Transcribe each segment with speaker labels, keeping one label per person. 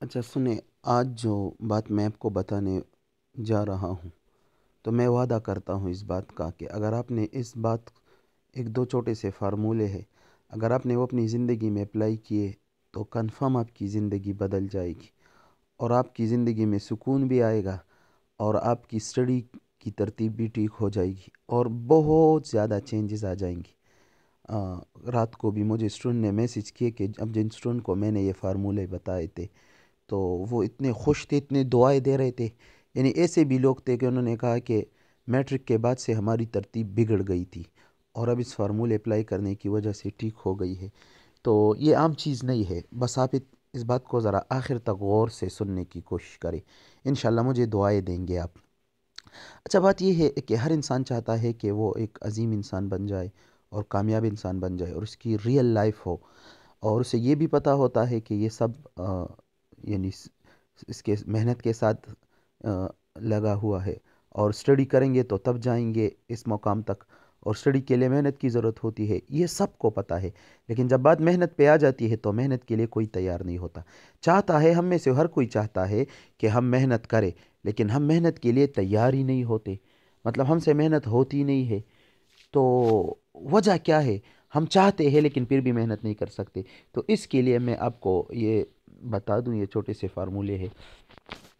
Speaker 1: اچھا سنیں، آج جو بات میں آپ کو بتانے جا رہا ہوں، تو میں وعدہ کرتا ہوں اس بات کا کہ اگر آپ نے اس بات ایک دو چھوٹے سے فارمولے ہیں، اگر آپ نے وہ اپنی زندگی میں اپلائی کیے تو کنفرم آپ کی زندگی بدل جائے گی، اور آپ کی زندگی میں سکون بھی آئے گا، اور آپ کی اسٹڈی کی ترتیب بھی ٹھیک ہو جائے گی، اور بہت زیادہ چینجز آ جائیں گی۔ رات کو بھی مجھے اسٹوڈنٹ نے میسج کیے کہ اب جن اسٹوڈنٹ کو میں نے یہ فارمولے بتائے تھے تو وہ اتنے خوش تھے، اتنے دعائیں دے رہے تھے۔ یعنی ایسے بھی لوگ تھے کہ انہوں نے کہا کہ میٹرک کے بعد سے ہماری ترتیب بگڑ گئی تھی اور اب اس فارمولے اپلائی کرنے کی وجہ سے ٹھیک ہو گئی ہے۔ تو یہ عام چیز نہیں ہے، بس آپ اس بات کو ذرا آخر تک غور سے سننے کی کوشش کریں، انشاءاللہ مجھے دعائیں دیں گے آپ۔ اچھا بات یہ ہے کہ ہر انسان چاہتا ہے کہ وہ ایک عظیم انسان بن جائے اور کامیاب انسان بن جائے اور اس کی ریئل لائف ہو، اور اسے یہ بھی پتہ ہوتا ہے کہ یہ سب یعنی اس کے محنت کے ساتھ لگا ہوا ہے، اور اسٹڈی کریں گے تو تب جائیں گے اس مقام تک، اور اسٹڈی کے لیے محنت کی ضرورت ہوتی ہے، یہ سب کو پتہ ہے۔ لیکن جب بات محنت پہ آ جاتی ہے تو محنت کے لیے کوئی تیار نہیں ہوتا۔ چاہتا ہے، ہم میں سے ہر کوئی چاہتا ہے کہ ہم محنت کریں، لیکن ہم محنت کے لیے تیار ہی نہیں ہوتے، مطلب ہم سے محنت ہوتی نہیں ہے۔ تو وجہ کیا ہے؟ ہم چاہتے ہیں لیکن پھر بھی محنت نہیں کر سکتے۔ تو اس کے لیے میں آپ کو یہ بتا دوں، یہ چھوٹے سے فارمولے ہیں۔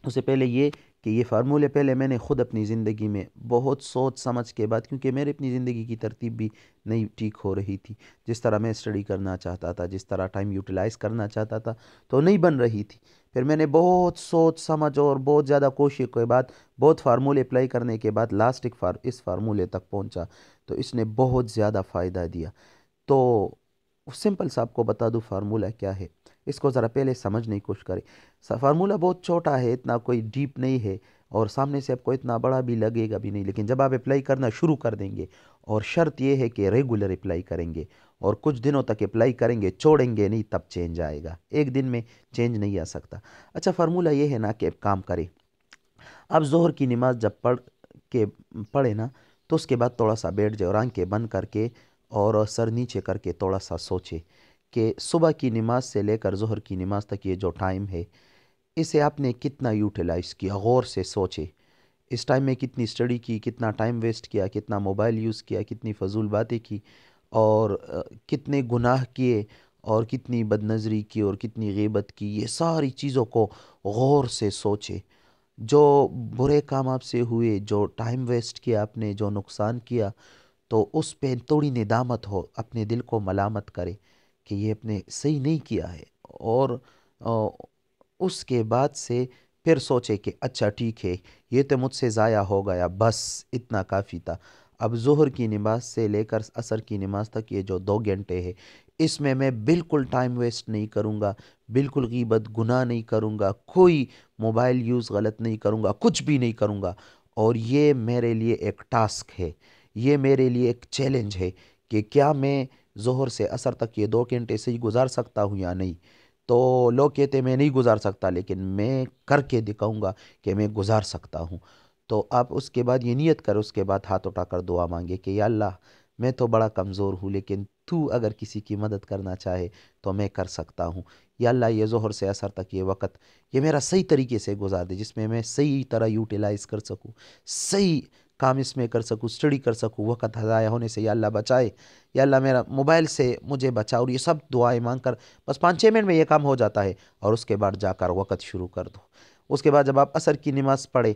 Speaker 1: اس سے پہلے یہ کہ یہ فارمولے پہلے میں نے خود اپنی زندگی میں بہت سوچ سمجھ کے بعد، کیونکہ میرے اپنی زندگی کی ترتیب بھی نہیں ٹھیک ہو رہی تھی، جس طرح میں اسٹڈی کرنا چاہتا تھا، جس طرح ٹائم یوٹیلائز کرنا چاہتا تھا تو نہیں بن رہی تھی۔ پھر میں نے بہت سوچ سمجھ اور بہت زیادہ کوشش کے بعد، بہت فارمولے اپلائی کرنے کے بعد لاسٹ اس فارمولے تک پہنچا، تو اس نے بہت زیادہ فائدہ دیا۔ تو سمپل سا آپ کو بتا دوں فارمولہ کیا ہے، اس کو ذرا پہلے سمجھنے کی کوشش کریں۔ فارمولہ بہت چھوٹا ہے، اتنا کوئی ڈیپ نہیں ہے، اور سامنے سے آپ کو اتنا بڑا بھی لگے گا بھی نہیں، لیکن جب آپ اپلائی کرنا شروع کر دیں گے، اور شرط یہ ہے کہ ریگولر اپلائی کریں گے اور کچھ دنوں تک اپلائی کریں گے، چھوڑیں گے نہیں، تب چینج آئے گا، ایک دن میں چینج نہیں آ سکتا۔ اچھا فارمولہ یہ ہے نا کہ کام کریں، آپ ظہر کی نماز جب پڑھے نا، تو اس کے بعد تھوڑا سا بیٹھ جائے اور آنکھیں بند کر کے اور سر نیچے کر کے تھوڑا سا سوچے کہ صبح کی نماز سے لے کر ظہر کی نماز تک یہ جو ٹائم ہے، اسے آپ نے کتنا یوٹیلائز کیا، غور سے سوچے۔ اس ٹائم میں کتنی اسٹڈی کی، کتنا ٹائم ویسٹ کیا، کتنا موبائل یوز کیا، کتنی فضول باتیں کی، اور کتنے گناہ کیے، اور کتنی بد نظری کی، اور کتنی غیبت کی، یہ ساری چیزوں کو غور سے سوچے۔ جو برے کام آپ سے ہوئے، جو ٹائم ویسٹ کیا آپ نے، جو نقصان کیا، تو اس پہ تھوڑی ندامت ہو، اپنے دل کو ملامت کرے کہ یہ اپنے صحیح نہیں کیا ہے، اور اس کے بعد سے پھر سوچے کہ اچھا ٹھیک ہے، یہ تو مجھ سے ضائع ہو گیا، بس اتنا کافی تھا۔ اب ظہر کی نماز سے لے کر عصر کی نماز تک یہ جو 2 گھنٹے ہے، اس میں بالکل ٹائم ویسٹ نہیں کروں گا، بالکل غیبت گناہ نہیں کروں گا، کوئی موبائل یوز غلط نہیں کروں گا، کچھ بھی نہیں کروں گا۔ اور یہ میرے لیے ایک ٹاسک ہے، یہ میرے لیے ایک چیلنج ہے کہ کیا میں ظہر سے عصر تک یہ 2 گھنٹے سے ہی گزار سکتا ہوں یا نہیں۔ تو لوگ کہتے میں نہیں گزار سکتا، لیکن میں کر کے دکھاؤں گا کہ میں گزار سکتا ہوں۔ تو آپ اس کے بعد یہ نیت کرو، اس کے بعد ہاتھ اٹھا کر دعا مانگے کہ یا اللہ، میں تو بڑا کمزور ہوں، لیکن تو اگر کسی کی مدد کرنا چاہے تو میں کر سکتا ہوں۔ یا اللہ، یہ ظہر سے عصر تک یہ وقت، یہ میرا صحیح طریقے سے گزار دے، جس میں میں صحیح طرح یوٹیلائز کر سکوں، صحیح کام اس میں کر سکوں، اسٹڈی کر سکوں، وقت ضائع ہونے سے یا اللہ بچائے۔ یا اللہ میرا موبائل سے مجھے بچاؤ، اور یہ سب دعائیں مانگ کر بس 5-6 منٹ میں یہ کام ہو جاتا ہے، اور اس کے بعد جا کر وقت شروع کر دو۔ اس کے بعد جب آپ عصر کی نماز پڑھے،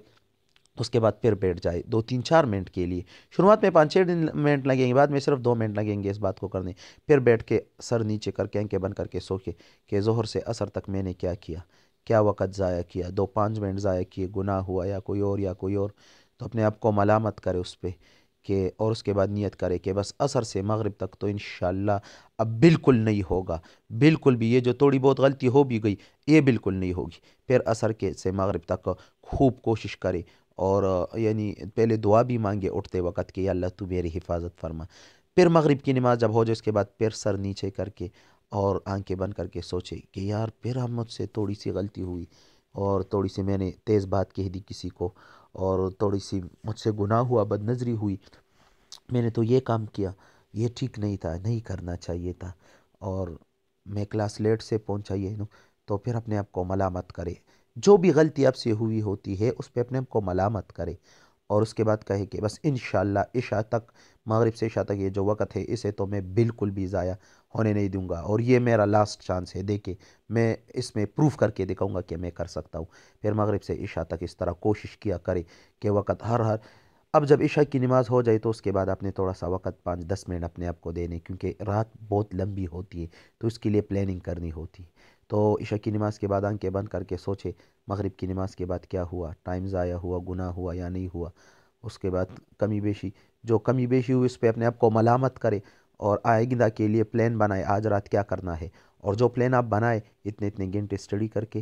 Speaker 1: اس کے بعد پھر بیٹھ جائے 2-3-4 منٹ کے لیے۔ شروعات میں 5-6 منٹ لگیں گے، بعد میں صرف 2 منٹ لگیں گے اس بات کو کرنے۔ پھر بیٹھ کے سر نیچے کر کے آنکھیں بند کر کے سوچے کہ ظہر سے عصر تک میں نے کیا کیا، کیا وقت ضائع کیا، 2-5 منٹ ضائع کیے، گناہ ہوا یا کوئی اور، تو اپنے آپ کو ملامت کرے اس پہ کہ، اور اس کے بعد نیت کرے کہ بس عصر سے مغرب تک تو انشاءاللہ اب بالکل نہیں ہوگا، بالکل بھی یہ جو تھوڑی بہت غلطی ہو بھی گئی یہ بالکل نہیں ہوگی۔ پھر عصر کے سے مغرب تک خوب کوشش کرے، اور یعنی پہلے دعا بھی مانگے اٹھتے وقت کہ یا اللہ تو میری حفاظت فرما۔ پھر مغرب کی نماز جب ہو جائے، اس کے بعد پھر سر نیچے کر کے اور آنکھیں بند کر کے سوچے کہ یار پھر ہم مجھ سے تھوڑی سی غلطی ہوئی، اور تھوڑی سی میں نے تیز بات کہہ دی کسی کو، اور تھوڑی سی مجھ سے گناہ ہوا، بد نظری ہوئی، میں نے تو یہ کام کیا، یہ ٹھیک نہیں تھا، نہیں کرنا چاہیے تھا، اور میں کلاس لیٹ سے پہنچا یہ تو پھر اپنے آپ کو ملامت کرے، جو بھی غلطی آپ سے ہوئی ہوتی ہے اس پہ اپنے آپ کو ملامت کرے، اور اس کے بعد کہے کہ بس انشاءاللہ عشاء تک، مغرب سے عشاء تک یہ جو وقت ہے اسے تو میں بالکل بھی ضائع ہونے نہیں دوں گا، اور یہ میرا لاسٹ چانس ہے، دیکھیں میں اس میں پروف کر کے دکھاؤں گا کہ میں کر سکتا ہوں۔ پھر مغرب سے عشاء تک اس طرح کوشش کیا کرے کہ وقت ہر اب جب عشاء کی نماز ہو جائے تو اس کے بعد آپ نے تھوڑا سا وقت 5-10 منٹ اپنے آپ کو دینے، کیونکہ رات بہت لمبی ہوتی ہے تو اس کے لیے پلاننگ کرنی ہوتی ہے۔ تو عشاء کی نماز کے بعد آنکھیں بند کر کے سوچے مغرب کی نماز کے بعد کیا ہوا، ٹائم ضائع ہوا، گناہ ہوا یا نہیں ہوا، اس کے بعد کمی بیشی، جو کمی بیشی ہوئی اس پہ اپنے آپ کو ملامت کرے، اور آئندہ کے لیے پلان بنائے آج رات کیا کرنا ہے، اور جو پلان آپ بنائے اتنے اتنے گھنٹے اسٹڈی کر کے،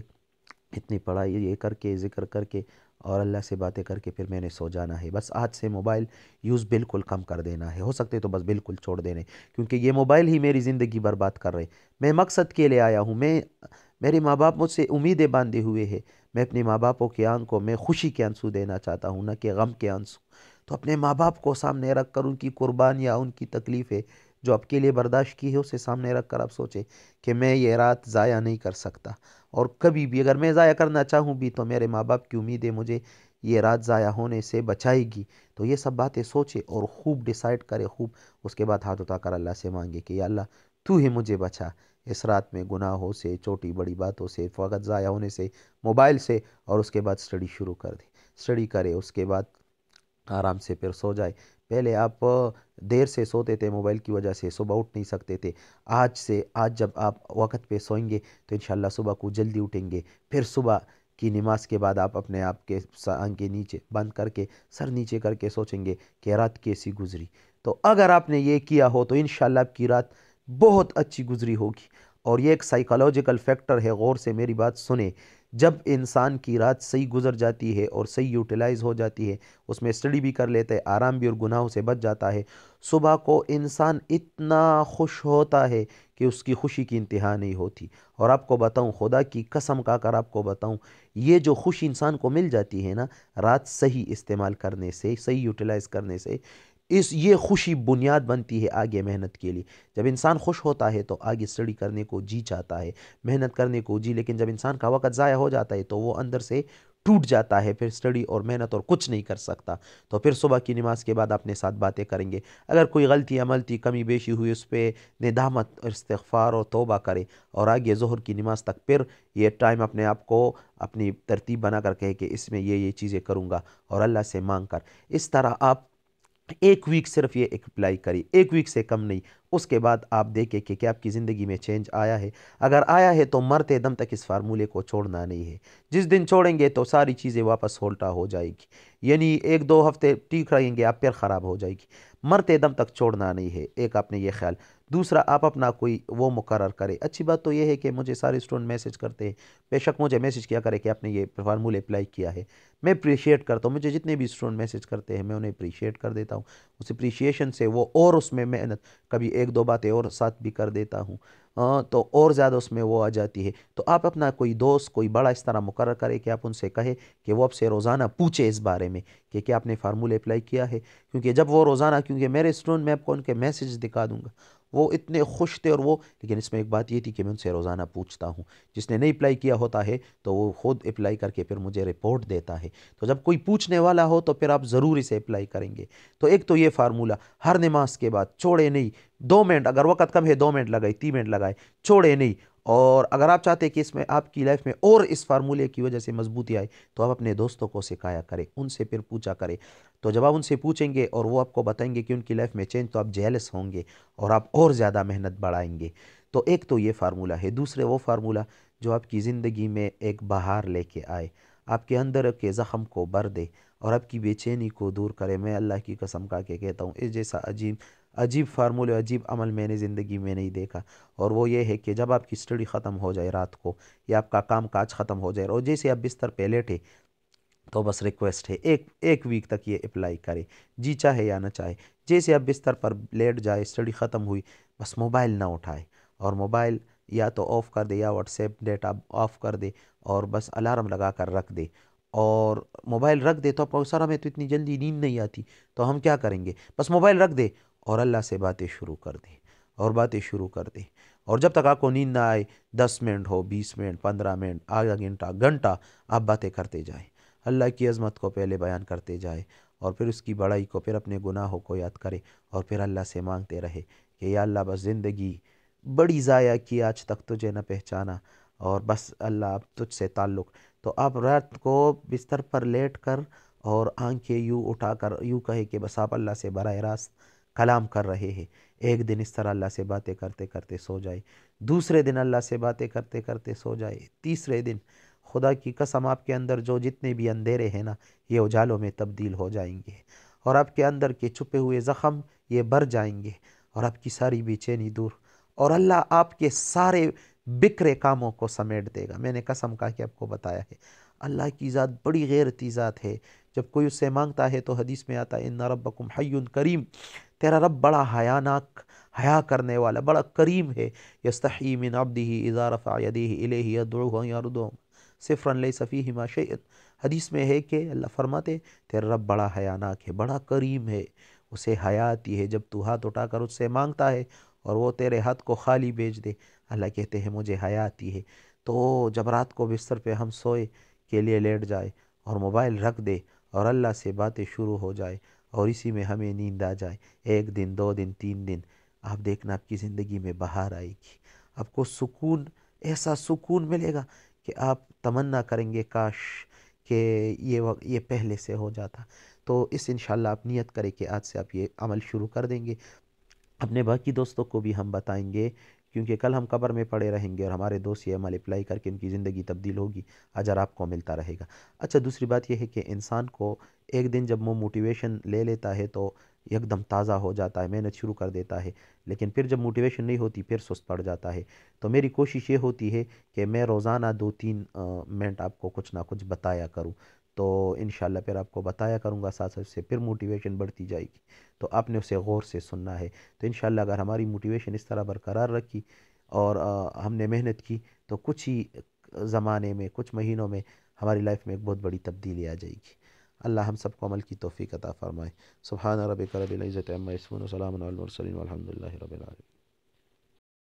Speaker 1: اتنی پڑھائی یہ کر کے، ذکر کر کے، اور اللہ سے باتیں کر کے پھر میں نے سو جانا ہے۔ بس آج سے موبائل یوز بالکل کم کر دینا ہے، ہو سکتے تو بس بالکل چھوڑ دینے، کیونکہ یہ موبائل ہی میری زندگی برباد کر رہے۔ میں مقصد کے لیے آیا ہوں، میرے ماں باپ مجھ سے امیدیں باندھے ہوئے ہیں، میں اپنے ماں باپوں کی آنکھ کو میں خوشی کے آنسو دینا چاہتا ہوں، نہ کہ غم کے آنسو۔ تو اپنے ماں باپ کو سامنے رکھ کر ان کی قربانیاں، ان کی تکلیفیں جو آپ کے لیے برداشت کی ہے اسے سامنے رکھ کر آپ سوچیں کہ میں یہ رات ضائع نہیں کر سکتا، اور کبھی بھی اگر میں ضائع کرنا چاہوں بھی تو میرے ماں باپ کی امیدیں مجھے یہ رات ضائع ہونے سے بچائے گی۔ تو یہ سب باتیں سوچے اور خوب ڈیسائیڈ کرے، خوب اس کے بعد ہاتھ اٹھا کر اللہ سے مانگے کہ یا اللہ تو ہی مجھے بچا اس رات میں گناہوں سے، چھوٹی بڑی باتوں سے، وقت ضائع ہونے سے، موبائل سے، اور اس کے بعد اسٹڈی شروع کر دے، اسٹڈی کرے، اس کے بعد آرام سے پھر سو جائے۔ پہلے آپ دیر سے سوتے تھے موبائل کی وجہ سے، صبح اٹھ نہیں سکتے تھے، آج جب آپ وقت پہ سوئیں گے تو انشاءاللہ صبح کو جلدی اٹھیں گے، پھر صبح کی نماز کے بعد آپ اپنے آپ کے آنکھیں نیچے بند کر کے، سر نیچے کر کے سوچیں گے کہ رات کیسی گزری۔ تو اگر آپ نے یہ کیا ہو تو انشاءاللہ آپ کی رات بہت اچھی گزری ہوگی، اور یہ ایک سائیکالوجیکل فیکٹر ہے، غور سے میری بات سنیں۔ جب انسان کی رات صحیح گزر جاتی ہے اور صحیح یوٹیلائز ہو جاتی ہے، اس میں اسٹڈی بھی کر لیتا ہے، آرام بھی، اور گناہوں سے بچ جاتا ہے، صبح کو انسان اتنا خوش ہوتا ہے کہ اس کی خوشی کی انتہا نہیں ہوتی۔ اور آپ کو بتاؤں، خدا کی قسم کھا کر آپ کو بتاؤں، یہ جو خوشی انسان کو مل جاتی ہے نا رات صحیح استعمال کرنے سے، صحیح یوٹیلائز کرنے سے، یہ خوشی بنیاد بنتی ہے آگے محنت کے لیے۔ جب انسان خوش ہوتا ہے تو آگے اسٹڈی کرنے کو جی چاہتا ہے، محنت کرنے کو جی، لیکن جب انسان کا وقت ضائع ہو جاتا ہے تو وہ اندر سے ٹوٹ جاتا ہے، پھر اسٹڈی اور محنت اور کچھ نہیں کر سکتا۔ تو پھر صبح کی نماز کے بعد اپنے ساتھ باتیں کریں گے، اگر کوئی غلطی عملتی کمی بیشی ہوئی اس پہ ندامت اور استغفار اور توبہ کرے، اور آگے ظہر کی نماز تک پھر یہ ٹائم اپنے آپ کو اپنی ترتیب بنا کر کہے کہ اس میں یہ چیزیں کروں گا، اور اللہ سے مانگ کر اس طرح آپ ایک ویک صرف یہ اپلائی کری، ایک ویک سے کم نہیں۔ اس کے بعد آپ دیکھیں کہ کیا آپ کی زندگی میں چینج آیا ہے۔ اگر آیا ہے تو مرتے دم تک اس فارمولے کو چھوڑنا نہیں ہے، جس دن چھوڑیں گے تو ساری چیزیں واپس الٹا ہو جائے گی، یعنی 1-2 ہفتے ٹھیک رہیں گے آپ، پھر خراب ہو جائے گی۔ مرتے دم تک چھوڑنا نہیں ہے، ایک آپ نے یہ خیال۔ دوسرا، آپ اپنا کوئی وہ مقرر کرے۔ اچھی بات تو یہ ہے کہ مجھے سارے اسٹوڈنٹ میسج کرتے ہیں، بے شک مجھے میسج کیا کرے کہ آپ نے یہ فارمولے اپلائی کیا ہے، میں اپریشیٹ کرتا ہوں، مجھے جتنے بھی اسٹوڈنٹ میسج کرتے ہیں میں انہیں اپریشیٹ کر دیتا ہوں، اس اپریشیشن سے وہ اور اس میں محنت، کبھی 1-2 باتیں اور ساتھ بھی کر دیتا ہوں، تو اور زیادہ اس میں وہ آ جاتی ہے۔ تو آپ اپنا کوئی دوست، کوئی بڑا اس طرح مقرر کرے کہ آپ ان سے کہے کہ وہ آپ سے روزانہ پوچھے اس بارے میں کہ کیا آپ نے فارمولے اپلائی کیا ہے، کیونکہ جب وہ روزانہ، کیونکہ میرے اسٹوڈنٹ میں آپ کو ان کے میسج دکھا دوں گا، وہ اتنے خوش تھے، اور وہ، لیکن اس میں ایک بات یہ تھی کہ میں ان سے روزانہ پوچھتا ہوں، جس نے نہیں اپلائی کیا ہوتا ہے تو وہ خود اپلائی کر کے پھر مجھے رپورٹ دیتا ہے۔ تو جب کوئی پوچھنے والا ہو تو پھر آپ ضرور اسے اپلائی کریں گے۔ تو ایک تو یہ فارمولہ، ہر نماز کے بعد چھوڑے نہیں، 2 منٹ، اگر وقت کم ہے 2 منٹ لگائے، 3 منٹ لگائے، چھوڑے نہیں۔ اور اگر آپ چاہتے ہیں کہ اس میں آپ کی لائف میں اور اس فارمولے کی وجہ سے مضبوطی آئے تو آپ اپنے دوستوں کو سکھایا کرے، ان سے پھر پوچھا کرے۔ تو جب آپ ان سے پوچھیں گے اور وہ آپ کو بتائیں گے کہ ان کی لائف میں چینج، تو آپ جیلس ہوں گے اور آپ اور زیادہ محنت بڑھائیں گے۔ تو ایک تو یہ فارمولہ ہے۔ دوسرے وہ فارمولہ جو آپ کی زندگی میں ایک بہار لے کے آئے، آپ کے اندر کے زخم کو بھر دے اور آپ کی بے چینی کو دور کرے۔ میں اللہ کی قسم کھا کے کہتا ہوں، اس جیسا عجیب فارمولے، عجیب عمل میں نے زندگی میں نہیں دیکھا۔ اور وہ یہ ہے کہ جب آپ کی اسٹڈی ختم ہو جائے رات کو، یا آپ کا کام کاج ختم ہو جائے، اور جیسے آپ بستر پہ لیٹے، تو بس ریکویسٹ ہے ایک ویک تک یہ اپلائی کرے، جی چاہے یا نہ چاہے۔ جیسے آپ بستر پر لیٹ جائے، اسٹڈی ختم ہوئی، بس موبائل نہ اٹھائے، اور موبائل یا تو آف کر دے یا واٹس ایپ ڈیٹا آف کر دے، اور بس الارم لگا کر رکھ دے۔ اور موبائل رکھ دے تو آپ کو سر ہمیں تو اتنی جلدی نیند نہیں آتی، تو ہم کیا کریں گے؟ بس موبائل رکھ دے اور اللہ سے باتیں شروع کر دے، اور باتیں شروع کر دے، اور جب تک آپ کو نیند نہ آئے 10 منٹ ہو، 20 منٹ، 15 منٹ، آدھا گھنٹہ، گھنٹہ آپ باتیں کرتے جائیں، اللہ کی عظمت کو پہلے بیان کرتے جائیں، اور پھر اس کی بڑائی کو، پھر اپنے گناہوں کو یاد کرے، اور پھر اللہ سے مانگتے رہے کہ یا اللہ بس زندگی بڑی ضائع کی، آج تک تجھے نہ پہچانا، اور بس اللہ اب تجھ سے تعلق۔ تو آپ رات کو بستر پر لیٹ کر اور آنکھیں یوں اٹھا کر یوں کہے کہ بس آپ اللہ سے براہ راست کلام کر رہے ہیں، ایک دن اس طرح اللہ سے باتیں کرتے کرتے سو جائے، دوسرے دن اللہ سے باتیں کرتے کرتے سو جائے، تیسرے دن خدا کی قسم آپ کے اندر جو جتنے بھی اندھیرے ہیں نا، یہ اجالوں میں تبدیل ہو جائیں گے، اور آپ کے اندر کے چھپے ہوئے زخم یہ بھر جائیں گے، اور آپ کی ساری بے چینی دور، اور اللہ آپ کے سارے بکھرے کاموں کو سمیٹ دے گا۔ میں نے قسم کہا کہ آپ کو بتایا ہے، اللہ کی ذات بڑی غیرتی ذات ہے، جب کوئی اس سے مانگتا ہے تو حدیث میں آتا ہے ان ربکم حی کریم، تیرا رب بڑا حیاناک، حیا کرنے والا، بڑا کریم ہے، یستحی من عبدہ اذا رفع یدیہ الیہ یدعوہ یردہم صفرا لیس فیہما شیء۔ حدیث میں ہے کہ اللہ فرماتے تیرا رب بڑا حیاناک ہے، بڑا کریم ہے، اسے حیا آتی ہے جب تو ہاتھ اٹھا کر اس سے مانگتا ہے اور وہ تیرے ہاتھ کو خالی بھیج دے، اللہ کہتے ہیں مجھے حیا آتی ہے۔ تو جب رات کو بستر پہ ہم سوئے کے لیے لیٹ جائے اور موبائل رکھ دے اور اللہ سے باتیں شروع ہو جائے اور اسی میں ہمیں نیند آ جائے، 1 دن 2 دن 3 دن، آپ دیکھنا آپ کی زندگی میں بہار آئے گی، آپ کو سکون، ایسا سکون ملے گا کہ آپ تمنا کریں گے کاش کہ یہ پہلے سے ہو جاتا۔ تو اس انشاءاللہ آپ نیت کریں کہ آج سے آپ یہ عمل شروع کر دیں گے، اپنے باقی دوستوں کو بھی ہم بتائیں گے، کیونکہ کل ہم قبر میں پڑے رہیں گے اور ہمارے دوست یہ عمل اپلائی کر کے ان کی زندگی تبدیل ہوگی، اجر آپ کو ملتا رہے گا۔ اچھا دوسری بات یہ ہے کہ انسان کو ایک دن جب وہ موٹیویشن لے لیتا ہے تو ایک دم تازہ ہو جاتا ہے، محنت شروع کر دیتا ہے، لیکن پھر جب موٹیویشن نہیں ہوتی پھر سست پڑ جاتا ہے۔ تو میری کوشش یہ ہوتی ہے کہ میں روزانہ 2-3 منٹ آپ کو کچھ نہ کچھ بتایا کروں، تو انشاءاللہ پھر آپ کو بتایا کروں گا، ساتھ ساتھ سے پھر موٹیویشن بڑھتی جائے گی، تو آپ نے اسے غور سے سننا ہے۔ تو انشاءاللہ اگر ہماری موٹیویشن اس طرح برقرار رکھی اور ہم نے محنت کی تو کچھ ہی زمانے میں، کچھ مہینوں میں ہماری لائف میں ایک بہت بڑی تبدیلی آ جائے گی۔ اللہ ہم سب کو عمل کی توفیق عطا فرمائے۔ سبحان ربک رب العزت عما یصفون وسلام علی المرسلین والحمد للہ رب العالمین۔